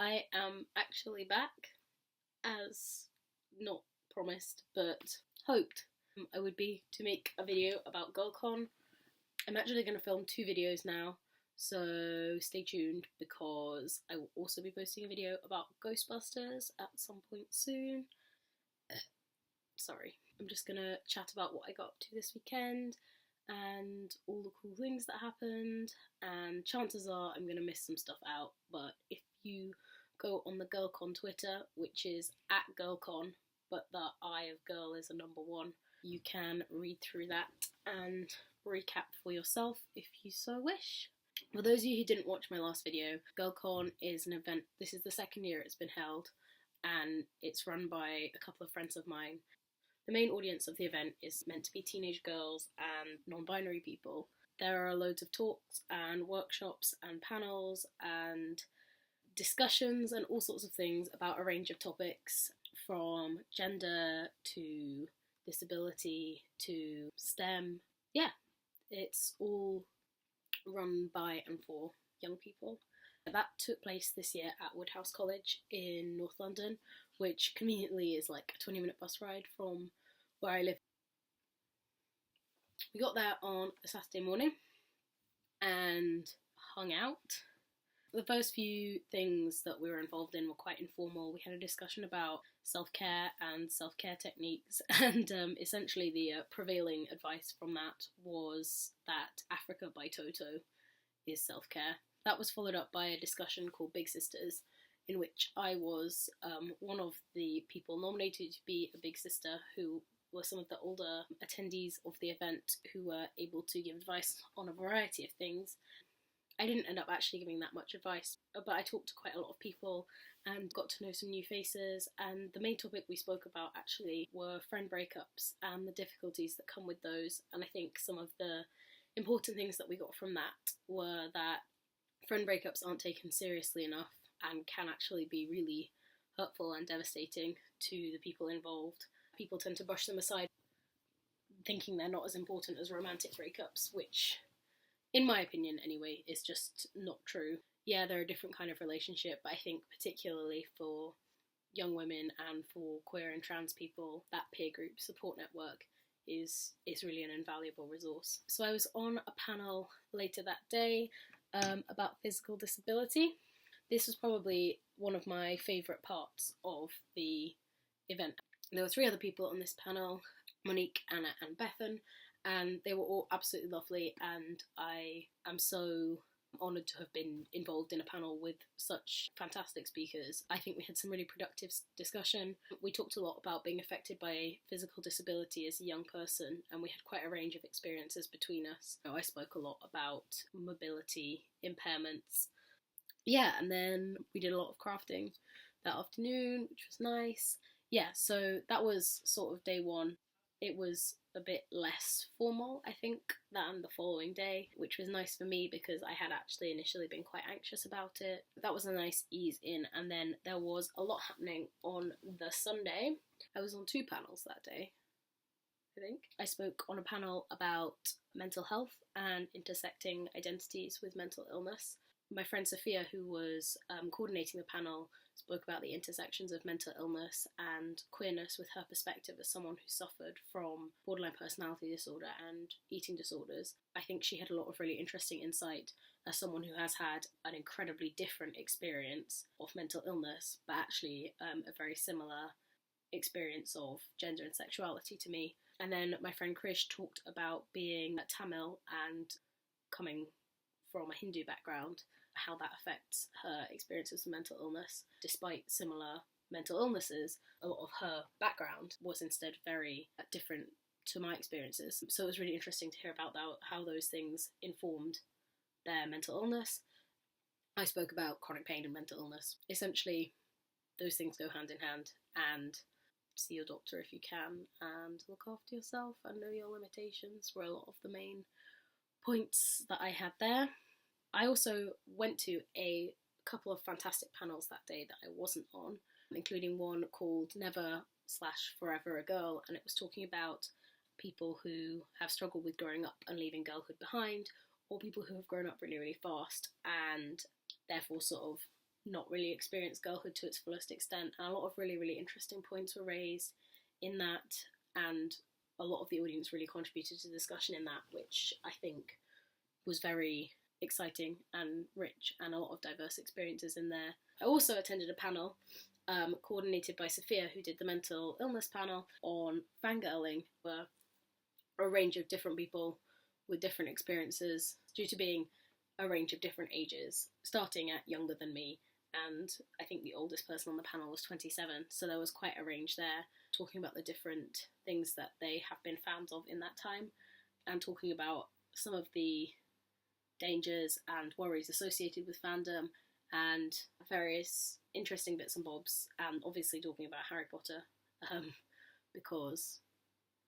I am actually back, as not promised, but hoped I would be, to make a video about Girlcon. I'm actually going to film 2 videos now, so stay tuned because I will also be posting a video about Ghostbusters at some point soon. Sorry, I'm just going to chat about what I got up to this weekend and all the cool things that happened, and chances are I'm going to miss some stuff out, but if you go on the Girlcon Twitter, which is @Girlcon, but the I of girl is a number 1, you can read through that and recap for yourself if you so wish. For those of you who didn't watch my last video, Girlcon is an event, this is the 2nd year it's been held, and it's run by a couple of friends of mine. The main audience of the event is meant to be teenage girls and non-binary people. There are loads of talks and workshops and panels and discussions and all sorts of things about a range of topics, from gender to disability to STEM. Yeah, it's all run by and for young people. That took place this year at Woodhouse College in North London, which conveniently is like a 20-minute bus ride from where I live. We got there on a Saturday morning and hung out. The first few things that we were involved in were quite informal. We had a discussion about self-care and self-care techniques, and essentially the prevailing advice from that was that Africa by Toto is self-care. That was followed up by a discussion called Big Sisters, in which I was one of the people nominated to be a big sister, who were some of the older attendees of the event who were able to give advice on a variety of things. I didn't end up actually giving that much advice, but I talked to quite a lot of people and got to know some new faces, and the main topic we spoke about actually were friend breakups and the difficulties that come with those. And I think some of the important things that we got from that were that friend breakups aren't taken seriously enough and can actually be really hurtful and devastating to the people involved. People tend to brush them aside, thinking they're not as important as romantic breakups, which, in my opinion anyway, is just not true. Yeah, they're a different kind of relationship, but I think particularly for young women and for queer and trans people, that peer group support network is really an invaluable resource. So I was on a panel later that day about physical disability. This was probably one of my favourite parts of the event. There were 3 other people on this panel, Monique, Anna and Bethan, and they were all absolutely lovely, and I am so honoured to have been involved in a panel with such fantastic speakers. I think we had some really productive discussion. We talked a lot about being affected by physical disability as a young person, and we had quite a range of experiences between us. I spoke a lot about mobility impairments. Yeah, and then we did a lot of crafting that afternoon, which was nice. Yeah, so that was sort of day 1. It was a bit less formal, I think, than the following day, which was nice for me because I had actually initially been quite anxious about it. That was a nice ease in, and then there was a lot happening on the Sunday. I was on 2 panels that day, I think. I spoke on a panel about mental health and intersecting identities with mental illness. My friend Sophia, who was coordinating the panel, spoke about the intersections of mental illness and queerness with her perspective as someone who suffered from borderline personality disorder and eating disorders. I think she had a lot of really interesting insight as someone who has had an incredibly different experience of mental illness, but actually a very similar experience of gender and sexuality to me. And then my friend Krish talked about being Tamil and coming from a Hindu background, how that affects her experiences of mental illness. Despite similar mental illnesses, a lot of her background was instead very different to my experiences. So it was really interesting to hear about how those things informed their mental illness. I spoke about chronic pain and mental illness. Essentially, those things go hand in hand, and see your doctor if you can, and look after yourself and know your limitations were a lot of the main points that I had there. I also went to a couple of fantastic panels that day that I wasn't on, including one called Never/Forever a Girl, and it was talking about people who have struggled with growing up and leaving girlhood behind, or people who have grown up really, really fast and therefore sort of not really experienced girlhood to its fullest extent. And a lot of really, really interesting points were raised in that, and a lot of the audience really contributed to the discussion in that, which I think was very exciting and rich, and a lot of diverse experiences in there. I also attended a panel coordinated by Sophia, who did the mental illness panel on fangirling, where a range of different people with different experiences, due to being a range of different ages, starting at younger than me, and I think the oldest person on the panel was 27, so there was quite a range there, talking about the different things that they have been fans of in that time, and talking about some of the dangers and worries associated with fandom, and various interesting bits and bobs, and obviously talking about Harry Potter, because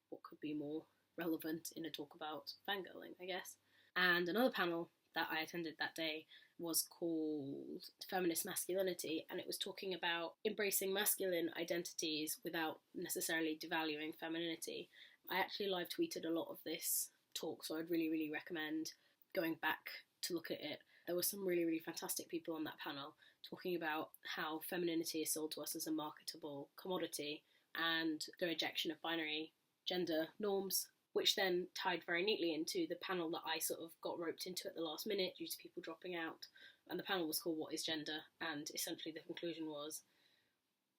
what could be more relevant in a talk about fangirling, I guess. And another panel that I attended that day was called Feminist Masculinity, and it was talking about embracing masculine identities without necessarily devaluing femininity. I actually live tweeted a lot of this talk, so I'd really, really recommend going back to look at it. There were some really, really fantastic people on that panel talking about how femininity is sold to us as a marketable commodity, and the rejection of binary gender norms, which then tied very neatly into the panel that I sort of got roped into at the last minute due to people dropping out. And the panel was called What is Gender? And essentially the conclusion was,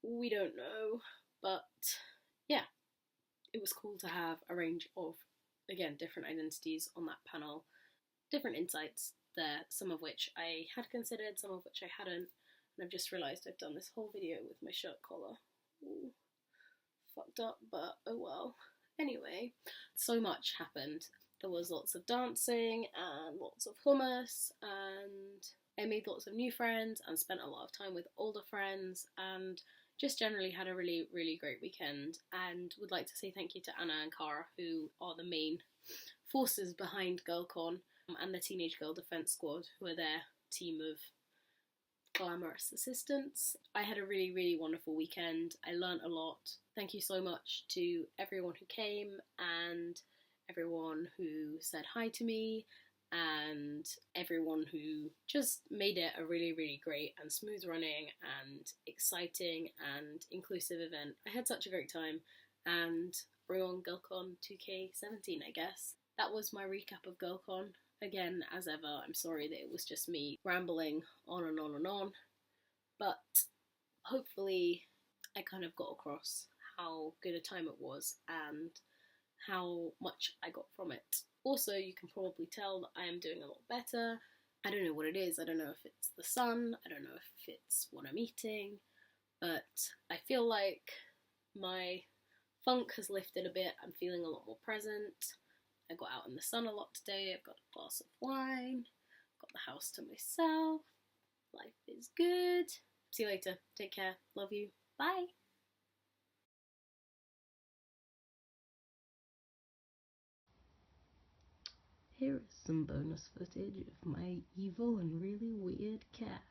we don't know. But yeah, it was cool to have a range of, again, different identities on that panel, different insights there, some of which I had considered, some of which I hadn't. And I've just realised I've done this whole video with my shirt collar. Ooh, fucked up, but oh well. Anyway, so much happened. There was lots of dancing and lots of hummus, and I made lots of new friends and spent a lot of time with older friends, and just generally had a really, really great weekend. And would like to say thank you to Anna and Cara, who are the main forces behind Girlcon, and the Teenage Girl Defence Squad, who are their team of glamorous assistants. I had a really, really wonderful weekend. I learnt a lot. Thank you so much to everyone who came, and everyone who said hi to me, and everyone who just made it a really, really great and smooth running and exciting and inclusive event. I had such a great time, and bring on Girlcon 2K17, I guess. That was my recap of Girlcon. Again, as ever, I'm sorry that it was just me rambling on and on and on, but hopefully I kind of got across how good a time it was and how much I got from it. Also, you can probably tell that I am doing a lot better. I don't know what it is. I don't know if it's the sun. I don't know if it's what I'm eating, but I feel like my funk has lifted a bit. I'm feeling a lot more present. I got out in the sun a lot today. I've got a glass of wine. Got the house to myself. Life is good. See you later. Take care. Love you. Bye. Here is some bonus footage of my evil and really weird cat.